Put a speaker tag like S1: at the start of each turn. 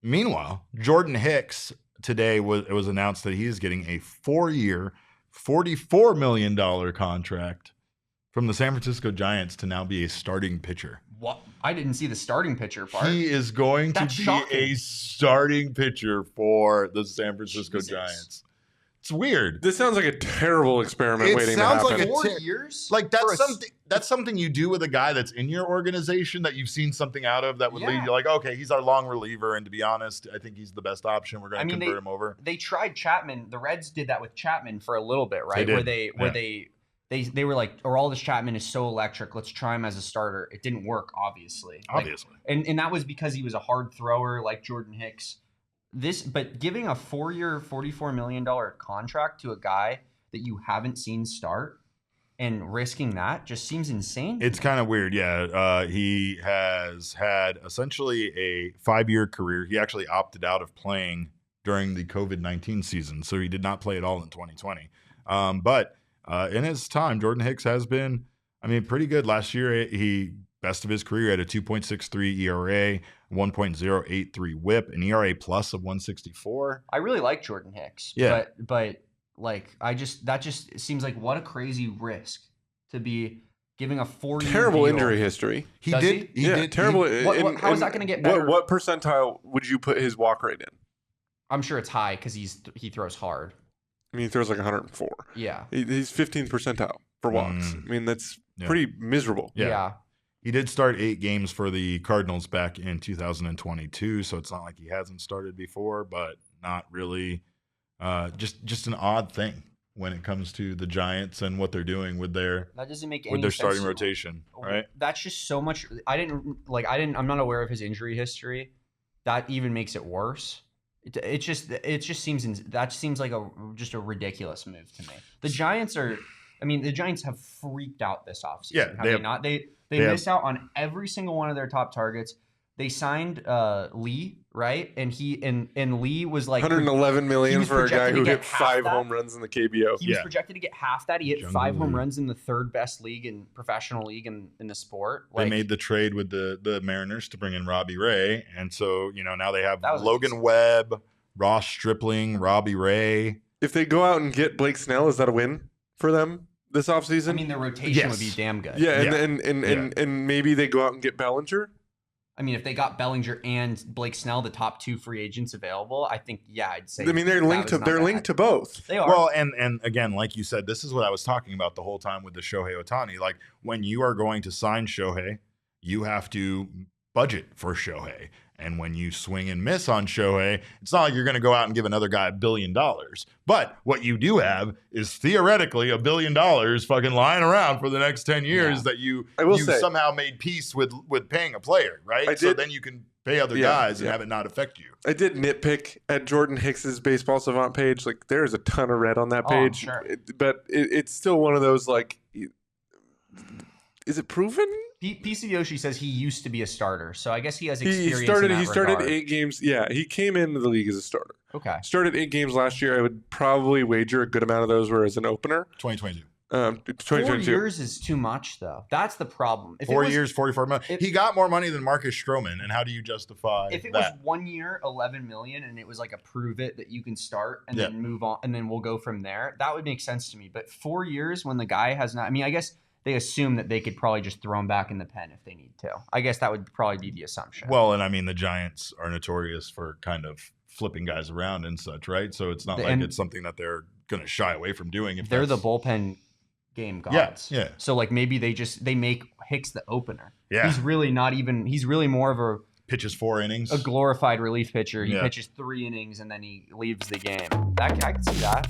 S1: Meanwhile, Jordan Hicks today it was announced that he is getting a 4-year, $44 million contract from the San Francisco Giants to now be a starting pitcher.
S2: What? I didn't see the starting pitcher part.
S1: He is going to be a starting pitcher for the San Francisco Giants. It's weird.
S3: This sounds like a terrible experiment waiting to happen.
S1: Like
S2: 4 years?
S1: Like that's something you do with a guy that's in your organization that you've seen something out of that would lead you like, okay, he's our long reliever, and to be honest, I think he's the best option. We're going to convert him over.
S2: They tried Chapman. The Reds did that with Chapman for a little bit, right? They were like, Aroldis Chapman is so electric. Let's try him as a starter. It didn't work, obviously. And that was because he was a hard thrower like Jordan Hicks. But giving a 4-year, $44 million contract to a guy that you haven't seen start and risking that just seems insane.
S1: It's kind of weird. Yeah. He has had essentially a 5-year career. He actually opted out of playing during the COVID-19 season, so he did not play at all in 2020. But in his time, Jordan Hicks has been, pretty good. Last year, he best of his career had a 2.63 ERA, 1.083 WHIP, an ERA plus of 164.
S2: I really like Jordan Hicks.
S1: Yeah.
S2: But like that just seems like what a crazy risk to be giving a 4-year
S3: terrible
S2: deal.
S3: Injury history.
S1: He did
S3: terrible.
S2: How is that going to get better?
S3: What percentile would you put his walk rate in?
S2: I'm sure it's high because he throws hard.
S3: He throws like 104.
S2: Yeah.
S3: He's 15th percentile for walks. That's pretty miserable.
S1: Yeah. He did start 8 games for the Cardinals back in 2022, so it's not like he hasn't started before, but not really. Just an odd thing when it comes to the Giants and what they're doing with their starting rotation, right?
S2: That's just so much. I'm not aware of his injury history. That even makes it worse. It just seems like just a ridiculous move to me. The Giants have freaked out this offseason.
S1: Yeah,
S2: have they not? They missed out on every single one of their top targets. They signed Lee, right? And Lee was like
S3: $111 million for a guy who hit 5 home runs in the KBO.
S2: He was projected to get half that. He hit 5 home runs in the 3rd best league in professional league in the sport.
S1: They made the trade with the Mariners to bring in Robbie Ray, and so now they have Logan Webb, Ross Stripling, Robbie Ray.
S3: If they go out and get Blake Snell, is that a win for them this offseason?
S2: Their rotation would be damn good.
S3: Yeah, and maybe they go out and get Bellinger.
S2: If they got Bellinger and Blake Snell, the top 2 free agents available, I think, I'd say.
S3: They're linked to both.
S2: They are.
S1: Well, and again, like you said, this is what I was talking about the whole time with the Shohei Ohtani. Like, when you are going to sign Shohei, you have to budget for Shohei. And when you swing and miss on Shohei, it's not like you're going to go out and give another guy $1 billion. But what you do have is theoretically $1 billion fucking lying around for the next 10 years that you somehow made peace with paying a player, right? So then you can pay other guys and have it not affect you.
S3: I did nitpick at Jordan Hicks's Baseball Savant page. Like, there's a ton of red on that page.
S2: Sure.
S3: But it's still one of those, like, is it proven?
S2: PC Yoshi says he used to be a starter, so I guess he has experience.
S3: He started 8 games. Yeah, he came into the league as a starter.
S2: Okay.
S3: Started 8 games last year. I would probably wager a good amount of those were as an opener.
S1: 2022.
S3: 2022.
S2: 4 years is too much, though. That's the problem.
S1: 4 years, $44 million. He got more money than Marcus Stroman, and how do you justify
S2: if it
S1: that?
S2: was 1 year, $11 million, and it was like a prove it that you can start and then move on, and then we'll go from there, that would make sense to me. But 4 years when the guy has not, I guess they assume that they could probably just throw him back in the pen if they need to. I guess that would probably be the assumption.
S1: Well, and the Giants are notorious for kind of flipping guys around and such, right? So it's not like it's something that they're going to shy away from doing. If
S2: they're the bullpen game gods.
S1: Yeah.
S2: So like maybe they make Hicks the opener.
S1: Yeah.
S2: He's really more of a
S1: pitches 4 innings.
S2: A glorified relief pitcher. He pitches 3 innings and then he leaves the game. I can see that.